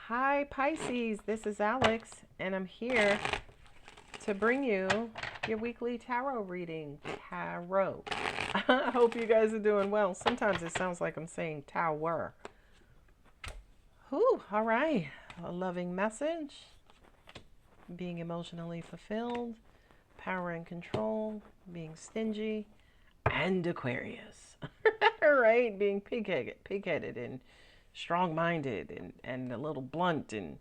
Hi, Pisces. This is Alex, and I'm here to bring you your weekly tarot reading. Tarot. I hope you guys are doing well. Sometimes it sounds like I'm saying tower. Whew, all right. A loving message. Being emotionally fulfilled. Power and control. Being stingy. And Aquarius. Right? Being pig-headed and strong-minded and a little blunt and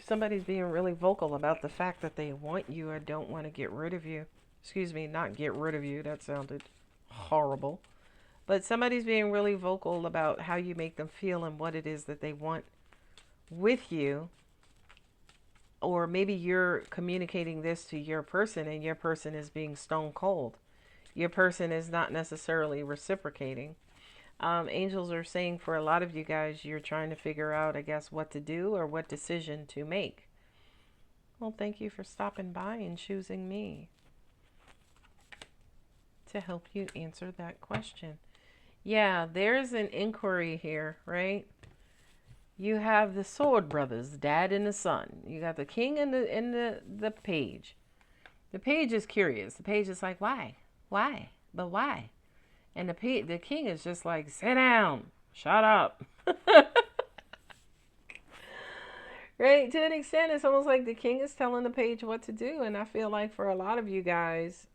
somebody's being really vocal about the fact that they want you or don't want to get rid of you. Excuse me, not get rid of you. That sounded horrible. But somebody's being really vocal about how you make them feel and what it is that they want with you. Or maybe you're communicating this to your person and your person is being stone cold. Your person is not necessarily reciprocating. Angels are saying for a lot of you guys, you're trying to figure out, I guess, what to do or what decision to make. Well, thank you for stopping by and choosing me to help you answer that question. Yeah, there's an inquiry here, right? You have the Sword Brothers, Dad and the Son. You got the King and the Page. The Page is curious. The Page is like, why, but why? And the king is just like, sit down, shut up. Right? To an extent, it's almost like the king is telling the page what to do. And I feel like for a lot of you guys,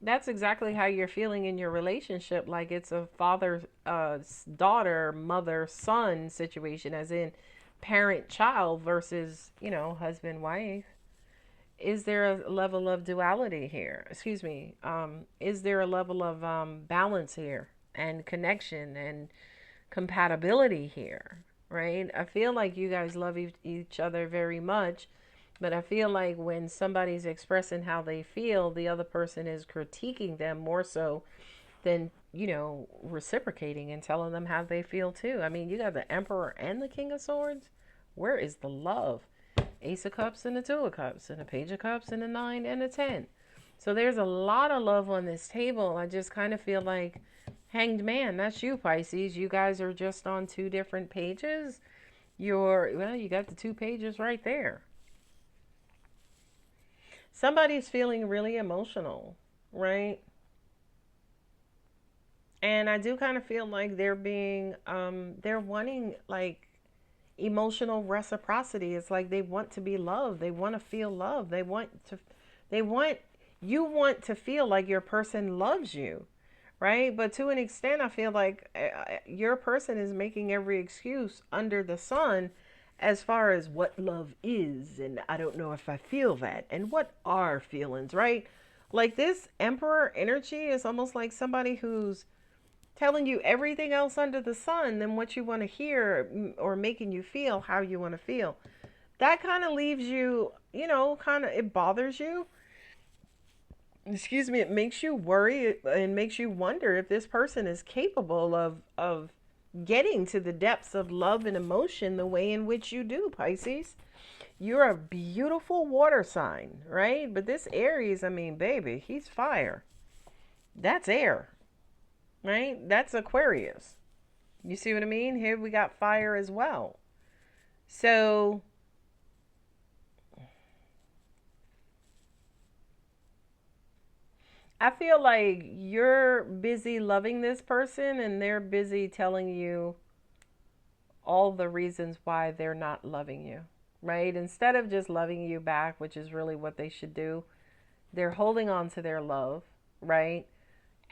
that's exactly how you're feeling in your relationship. Like it's a father, daughter, mother, son situation, as in parent, child versus, husband, wife. Is there a level of duality here? Excuse me. Is there a level of balance here and connection and compatibility here? Right? I feel like you guys love each other very much, but I feel like when somebody's expressing how they feel, the other person is critiquing them more so than, reciprocating and telling them how they feel too. I mean, you got the Emperor and the King of Swords. Where is the love? Ace of Cups and the Two of Cups and the Page of Cups and the 9 and the 10. So there's a lot of love on this table. I just kind of feel like, Hanged Man, that's you, Pisces. You guys are just on two different pages. You got the two pages right there. Somebody's feeling really emotional, right? And I do kind of feel like they're wanting like emotional reciprocity. It's like they want to be loved. They want to feel love. You want to feel like your person loves you, right? But to an extent, I feel like your person is making every excuse under the sun as far as what love is. And I don't know if I feel that. And what are feelings, right? Like this emperor energy is almost like somebody who's telling you everything else under the sun than what you want to hear or making you feel how you want to feel. That kind of leaves you, it bothers you. Excuse me, it makes you worry and makes you wonder if this person is capable of getting to the depths of love and emotion the way in which you do, Pisces. You're a beautiful water sign, right? But this Aries, I mean, baby, he's fire. That's air. Right? That's Aquarius. You see what I mean? Here we got fire as well. So I feel like you're busy loving this person and they're busy telling you all the reasons why they're not loving you, right? Instead of just loving you back, which is really what they should do, they're holding on to their love, right?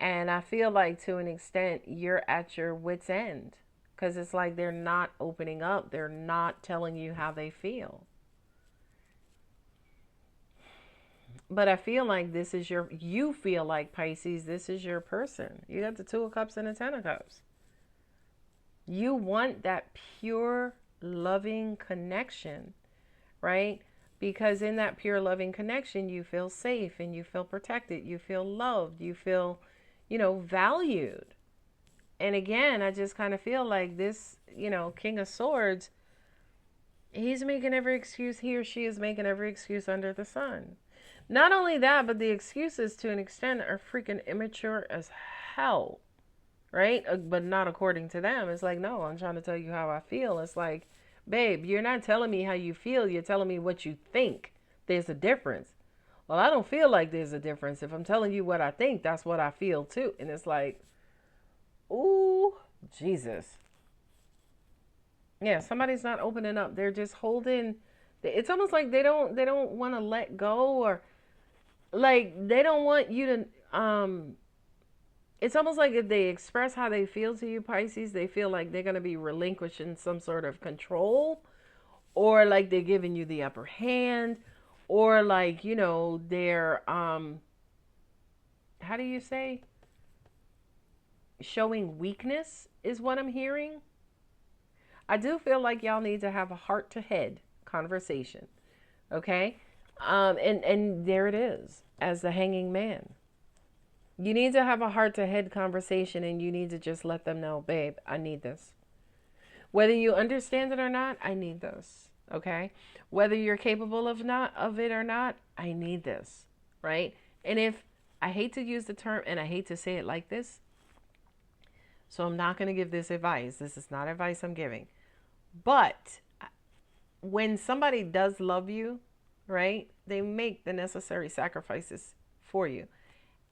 And I feel like to an extent, you're at your wit's end because it's like they're not opening up. They're not telling you how they feel. But I feel like you feel like Pisces, this is your person. You got the Two of Cups and the Ten of Cups. You want that pure, loving connection, right? Because in that pure, loving connection, you feel safe and you feel protected. You feel loved. You feel, valued. And again, I just kind of feel like this, King of Swords, he's making every excuse, he or she is making every excuse under the sun. Not only that, but the excuses to an extent are freaking immature as hell. right? But not according to them. It's like, no, I'm trying to tell you how I feel. It's like, babe, you're not telling me how you feel. You're telling me what you think. There's a difference. Well, I don't feel like there's a difference. If I'm telling you what I think, that's what I feel too. And it's like, ooh, Jesus. Yeah, somebody's not opening up. They're just holding. It's almost like they don't want to let go, or like they don't want you to it's almost like if they express how they feel to you, Pisces, they feel like they're going to be relinquishing some sort of control, or like they're giving you the upper hand, or like, they're how do you say, showing weakness is what I'm hearing. I do feel like y'all need to have a heart to head conversation, okay? And there it is, as the hanging man. You need to have a heart to head conversation, and you need to just let them know, babe, I need this. Whether you understand it or not, I need this. Okay? Whether you're capable of it or not, I need this. Right? And if I hate to use the term, and I hate to say it like this, so I'm not going to give this advice. This is not advice I'm giving. But when somebody does love you, right? They make the necessary sacrifices for you.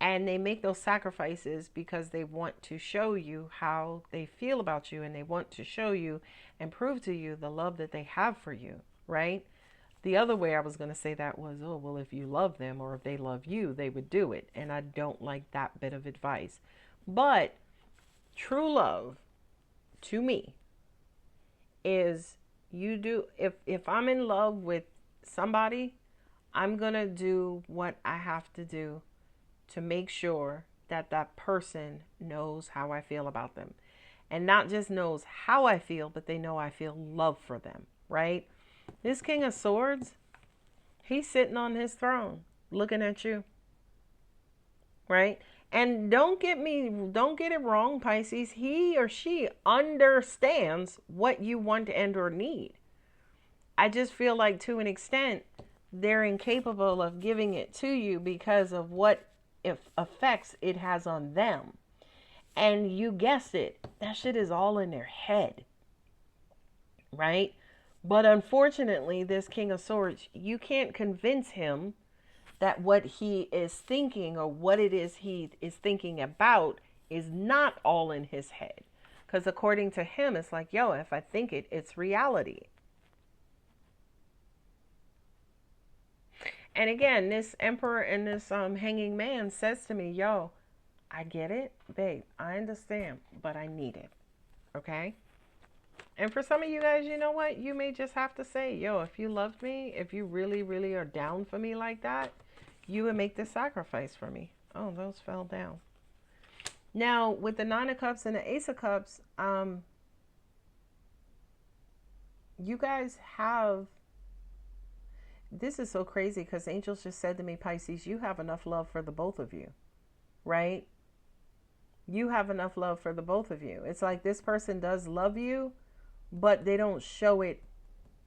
And they make those sacrifices because they want to show you how they feel about you, and they want to show you and prove to you the love that they have for you, right? The other way I was going to say that was, oh, well, if you love them or if they love you, they would do it. And I don't like that bit of advice. But true love to me is, if I'm in love with somebody, I'm going to do what I have to do to make sure that that person knows how I feel about them. And not just knows how I feel, but they know I feel love for them, right? This King of Swords, he's sitting on his throne looking at you, right? And don't get it wrong, Pisces. He or she understands what you want and or need. I just feel like, to an extent, they're incapable of giving it to you because of what effects it has on them. And you guessed it, that shit is all in their head, right? But unfortunately, this King of Swords, you can't convince him that what he is thinking, or what it is he is thinking about, is not all in his head. Because according to him, it's like, yo, if I think it, it's reality. And again, this Emperor and this hanging man says to me, yo, I get it, babe, I understand, but I need it. Okay? And for some of you guys, you know what? You may just have to say, yo, if you loved me, if you really, really are down for me like that, you would make this sacrifice for me. Oh, those fell down. Now, with the Nine of Cups and the Ace of Cups, you guys have, this is so crazy because angels just said to me, Pisces, you have enough love for the both of you, right? You have enough love for the both of you. It's like this person does love you, but they don't show it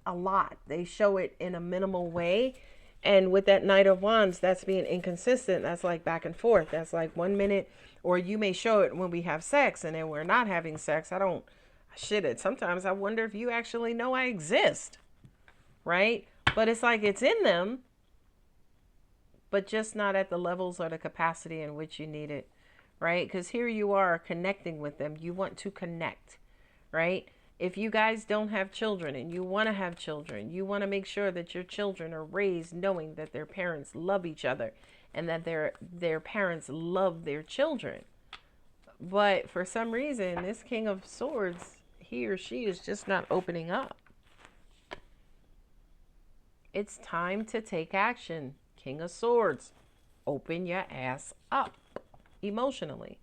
a lot. They show it in a minimal way. And with that Knight of Wands, that's being inconsistent. That's like back and forth. That's like 1 minute, or you may show it when we have sex, and then we're not having sex. Sometimes I wonder if you actually know I exist, right? But it's like it's in them, but just not at the levels or the capacity in which you need it, right? Because here you are connecting with them. You want to connect, right? If you guys don't have children and you want to have children, you want to make sure that your children are raised knowing that their parents love each other and that their parents love their children. But for some reason, this King of Swords, he or she is just not opening up. It's time to take action. King of Swords, open your ass up emotionally.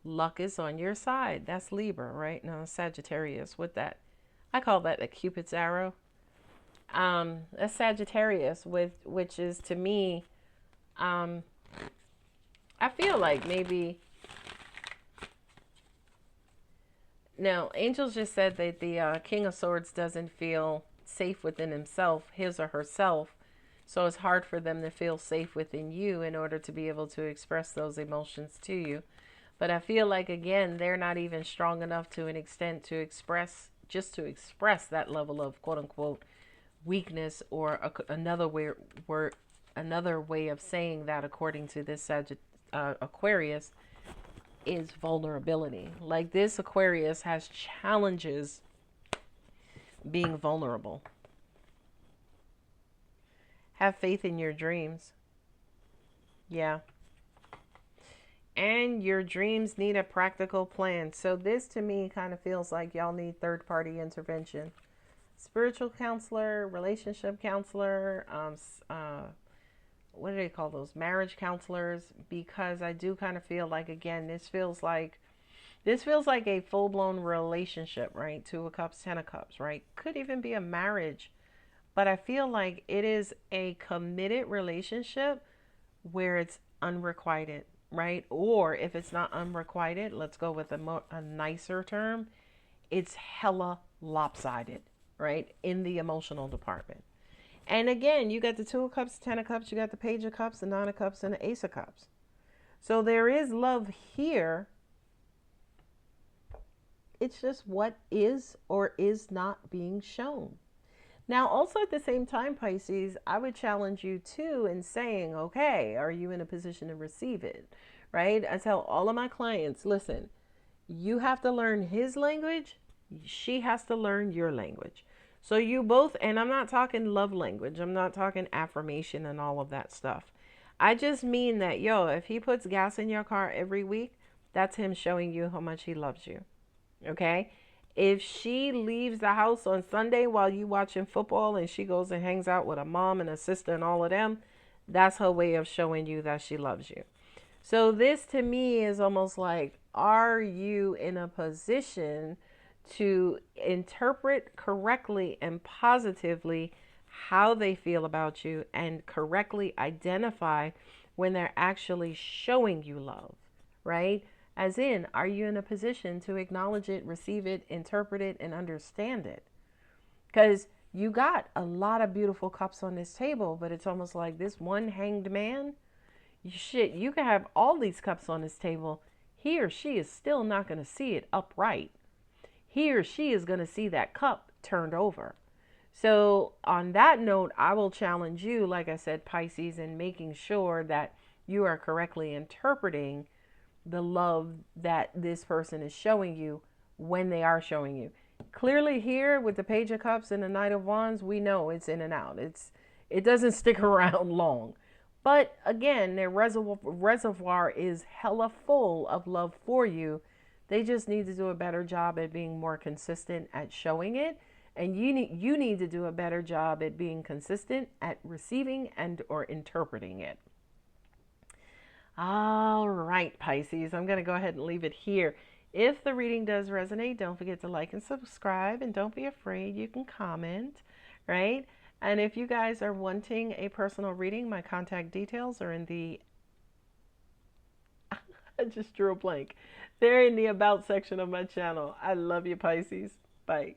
Luck is on your side. That's Libra, right? No, Sagittarius with that. I call that the Cupid's arrow. A Sagittarius, which is to me, I feel like maybe. Now, angels just said that the King of Swords doesn't feel safe within himself, his or herself. So it's hard for them to feel safe within you in order to be able to express those emotions to you. But I feel like, again, they're not even strong enough to an extent to express, just to express that level of quote unquote weakness, or another way of saying that, according to this Aquarius, is vulnerability. Like, this Aquarius has challenges being vulnerable. Have faith in your dreams. Yeah. And your dreams need a practical plan. So this to me kind of feels like y'all need third party intervention. Spiritual counselor, relationship counselor, what do they call those? Marriage counselors. Because I do kind of feel like, again, this feels like a full blown relationship, right? Two of Cups, Ten of Cups, right? Could even be a marriage. But I feel like it is a committed relationship where it's unrequited, right? Or if it's not unrequited, let's go with a nicer term, it's hella lopsided, right? In the emotional department. And again, you got the Two of Cups, Ten of Cups, you got the Page of Cups, the Nine of Cups, and the Ace of Cups. So there is love here. It's just what is or is not being shown. Now, also at the same time, Pisces, I would challenge you too in saying, okay, are you in a position to receive it? Right? I tell all of my clients, listen, you have to learn his language. She has to learn your language. So you both, and I'm not talking love language. I'm not talking affirmation and all of that stuff. I just mean that, yo, if he puts gas in your car every week, that's him showing you how much he loves you. Okay? If she leaves the house on Sunday while you watching football and she goes and hangs out with a mom and a sister and all of them, that's her way of showing you that she loves you. So this to me is almost like, are you in a position to interpret correctly and positively how they feel about you, and correctly identify when they're actually showing you love, right? As in, are you in a position to acknowledge it, receive it, interpret it, and understand it? Because you got a lot of beautiful cups on this table, but it's almost like this one hanged man. Shit, you can have all these cups on this table. He or she is still not going to see it upright. He or she is going to see that cup turned over. So on that note, I will challenge you, like I said, Pisces, in making sure that you are correctly interpreting the love that this person is showing you when they are showing you. Clearly here with the Page of Cups and the Knight of Wands, we know it's in and out. It doesn't stick around long. But again, their reservoir is hella full of love for you. They just need to do a better job at being more consistent at showing it. And you need to do a better job at being consistent at receiving and or interpreting it. All right, Pisces, I'm going to go ahead and leave it here. If the reading does resonate, don't forget to like and subscribe, and don't be afraid. You can comment, right? And if you guys are wanting a personal reading, my contact details are in the I just drew a blank. They're in the about section of my channel. I love you, Pisces. Bye.